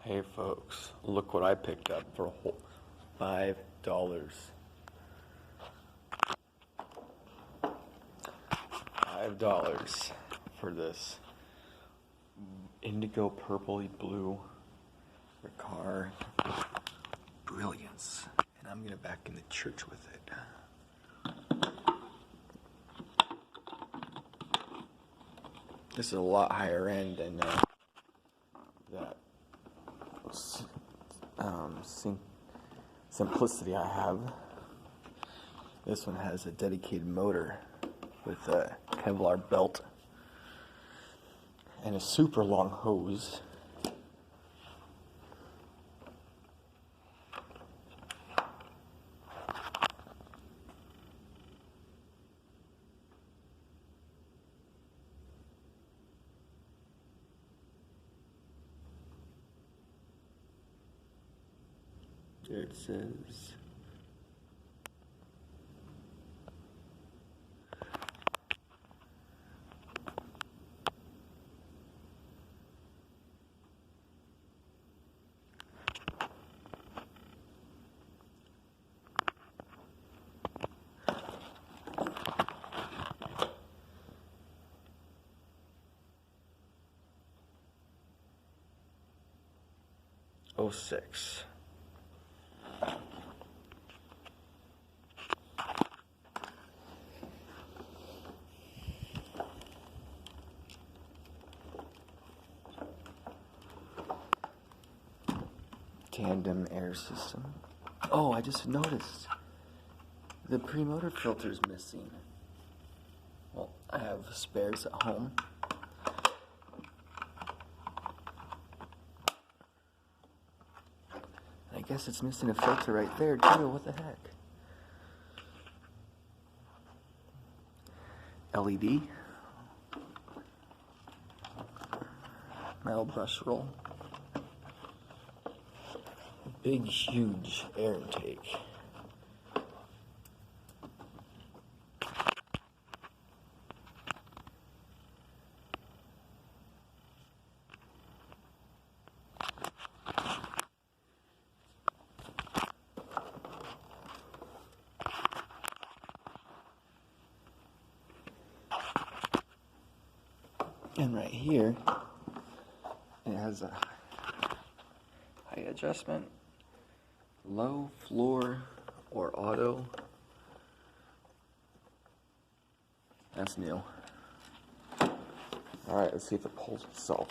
Hey folks, look what I picked up for a whole $5. $5 for this indigo purpley blue Riccar Brilliance. And I'm gonna back in the church with it. This is a lot higher end than that Simplicity I have. This one has a dedicated motor with a Kevlar belt and a super long hose. There it says '06. Tandem air system. Oh, I just noticed the pre-motor filter is missing. Well, I have spares at home. I guess it's missing a filter right there too. What the heck? LED. Metal brush roll. Big, huge air intake. And right here, it has a height adjustment, low, floor, or auto. That's new. Alright, let's see if it pulls itself.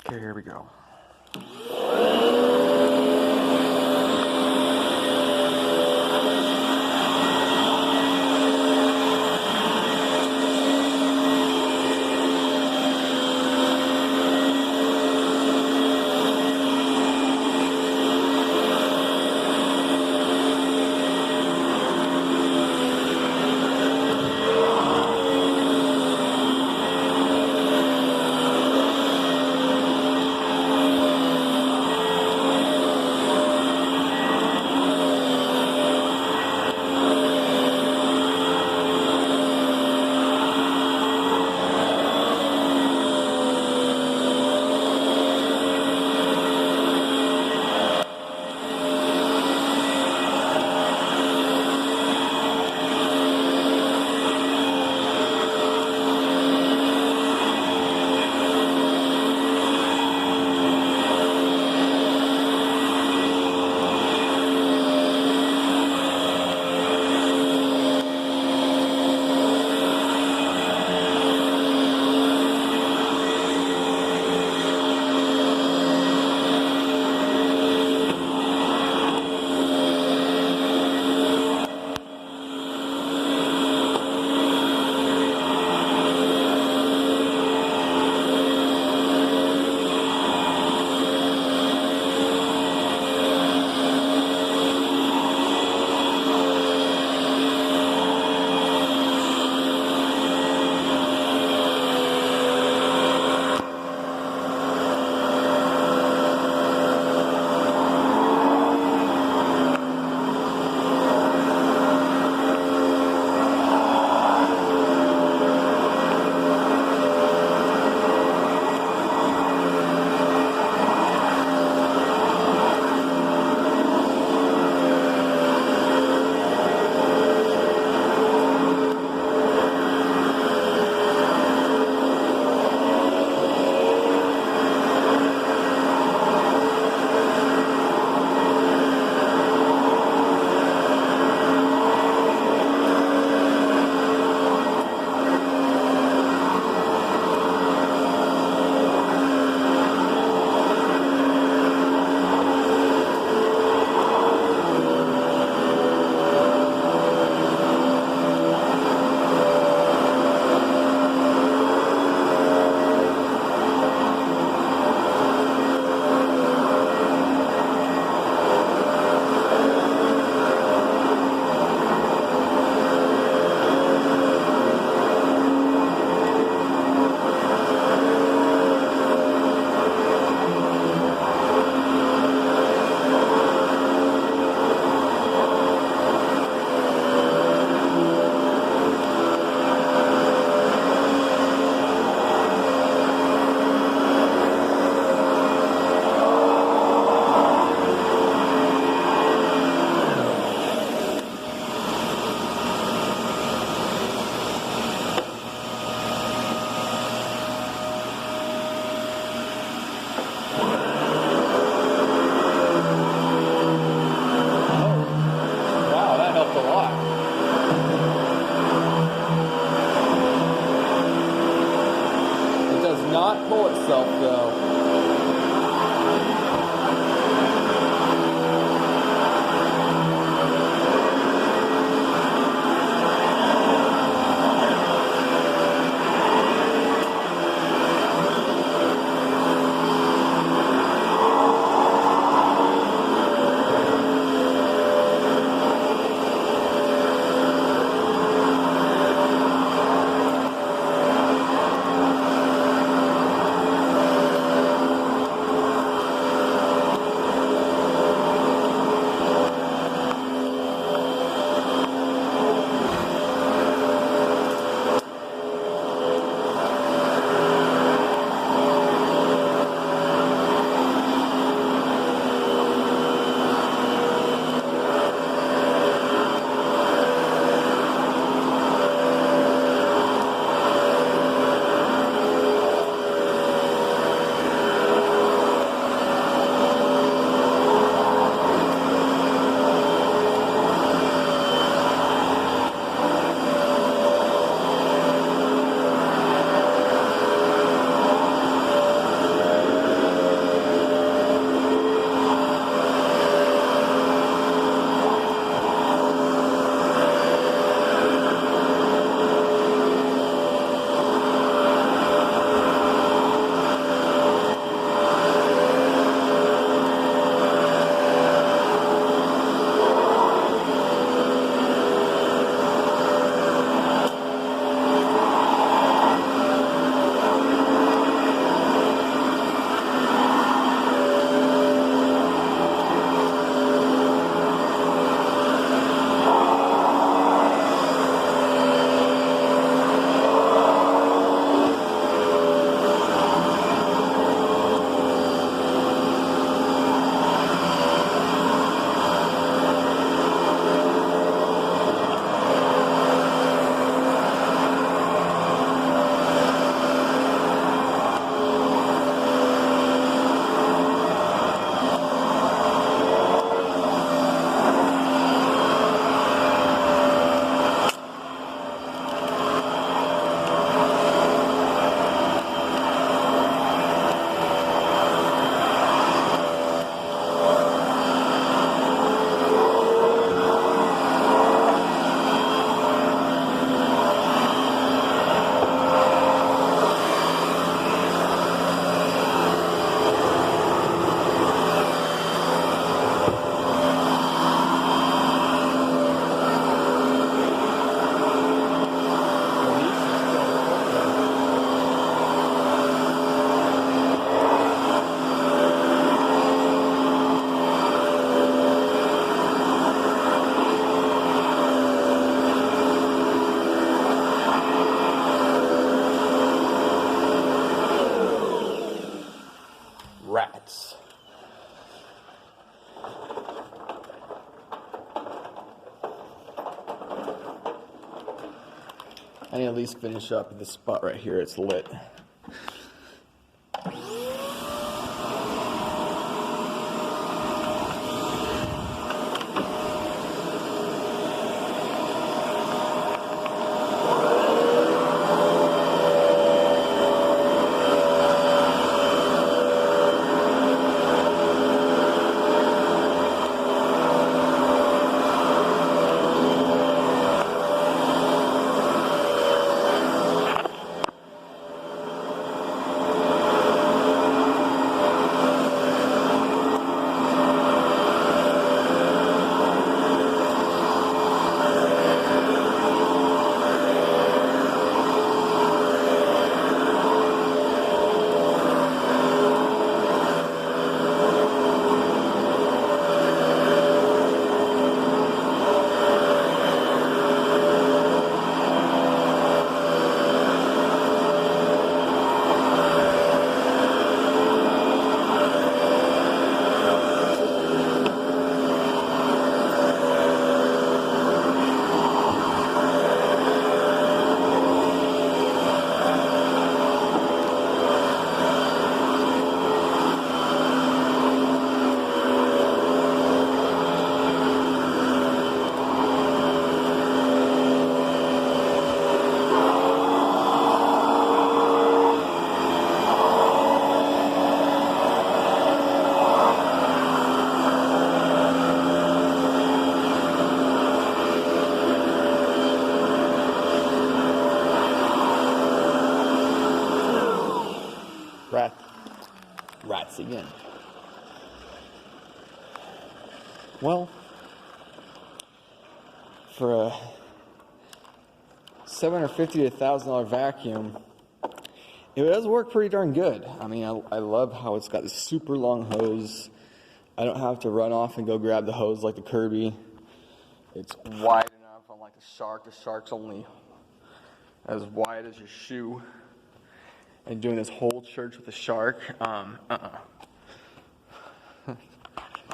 Okay, here we go. I need to at least finish up this spot right here. It's lit. Rats again. Well, for a $750 to $1,000 vacuum, it does work pretty darn good. I mean, I love how it's got this super long hose. I don't have to run off and go grab the hose like the Kirby. It's wide enough, unlike the Shark. The Shark's only as wide as your shoe. And doing this whole church with the Shark,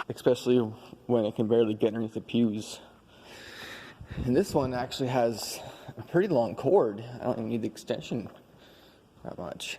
especially when it can barely get underneath the pews. And this one actually has a pretty long cord. I don't even need the extension that much.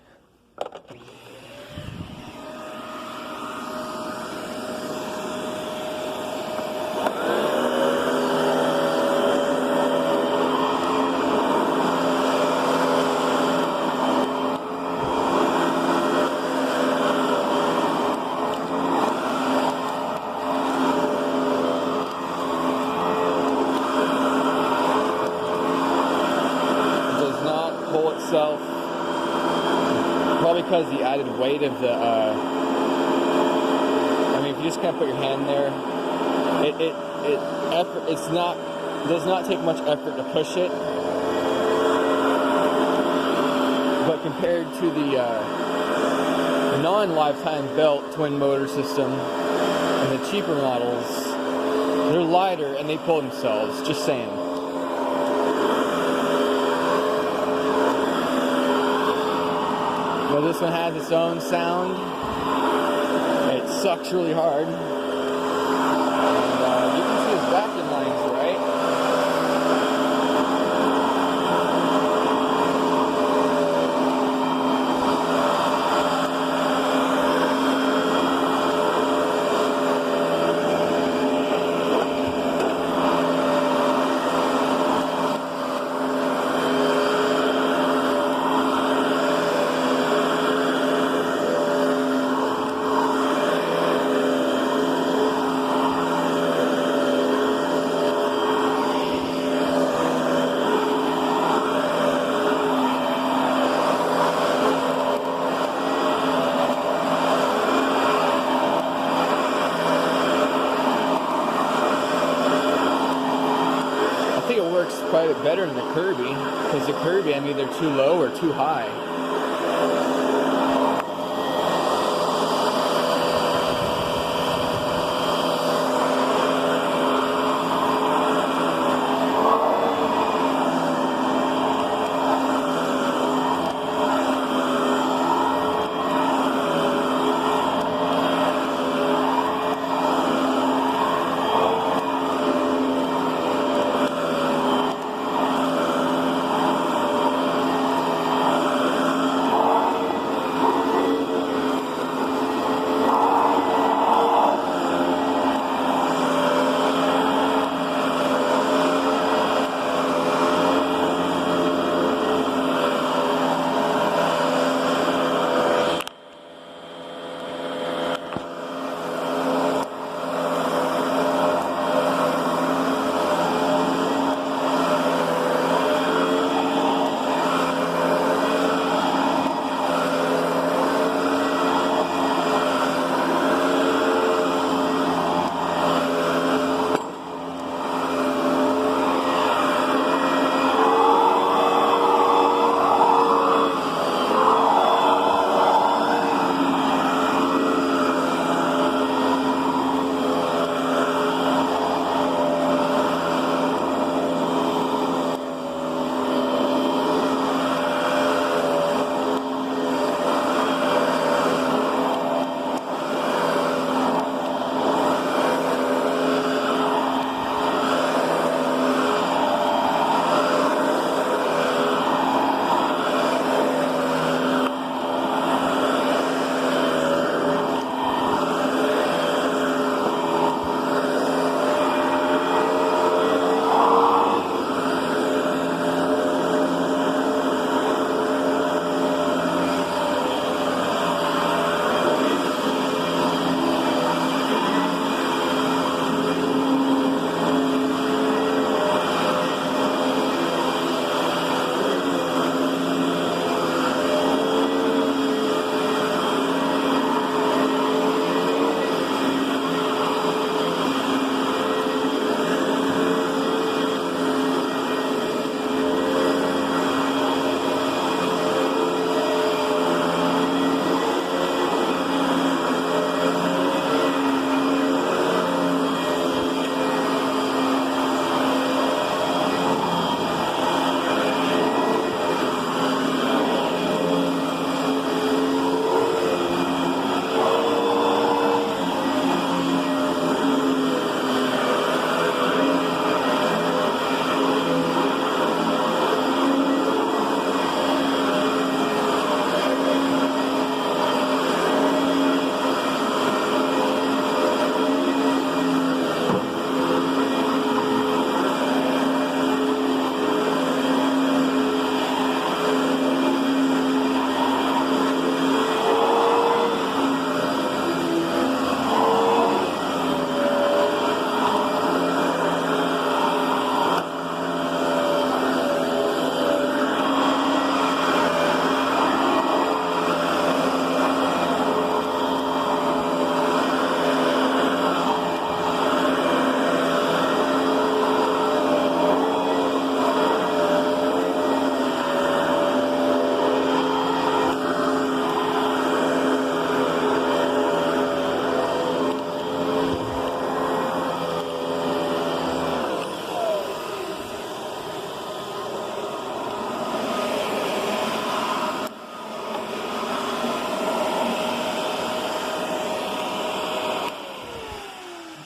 Probably because the added weight of the, I mean, if you just kind of put your hand there, does not take much effort to push it. But compared to the non-lifetime belt twin motor system and the cheaper models, they're lighter and they pull themselves. Just saying. Well, this one has its own sound. It sucks really hard. And you can see his vacuum lines, right? Probably better than the Kirby, because the Kirby, I'm either too low or too high.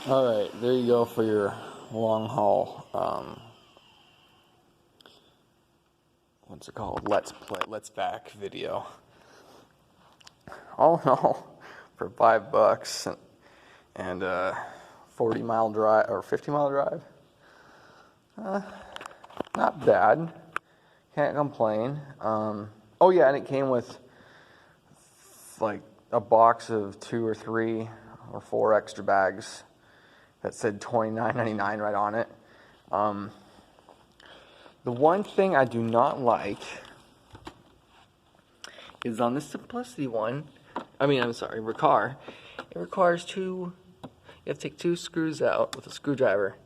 All right, there you go for your long haul. What's it called? Let's vac video. All in all, for $5 and 40-mile drive or 50-mile drive, not bad. Can't complain. Oh yeah, and it came with like a box of 2 or 3 or 4 extra bags that said $29.99 right on it. The one thing I do not like is on the Simplicity one. Riccar. It requires you have to take 2 screws out with a screwdriver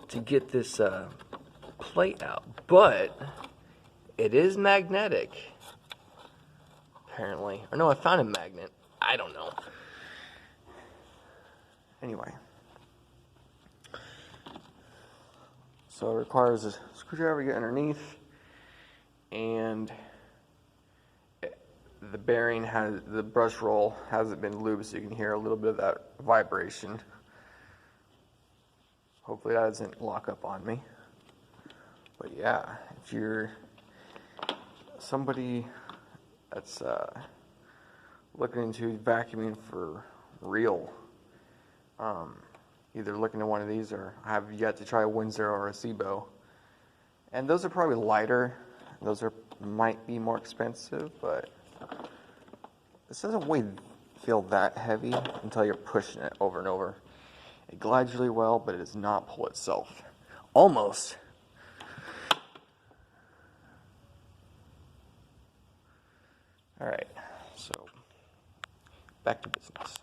to get this plate out. But it is magnetic, apparently. Or no, I found a magnet. I don't know. Anyway. So it requires a screwdriver to get underneath, and the bearing the brush roll hasn't been lubed, so you can hear a little bit of that vibration. Hopefully that doesn't lock up on me. But yeah, if you're somebody that's looking into vacuuming for real, either looking at one of these or have yet to try a Windsor or a Sebo. And those are probably lighter. Those might be more expensive, but this doesn't feel that heavy until you're pushing it over and over. It glides really well, but it does not pull itself. Almost. All right, so back to business.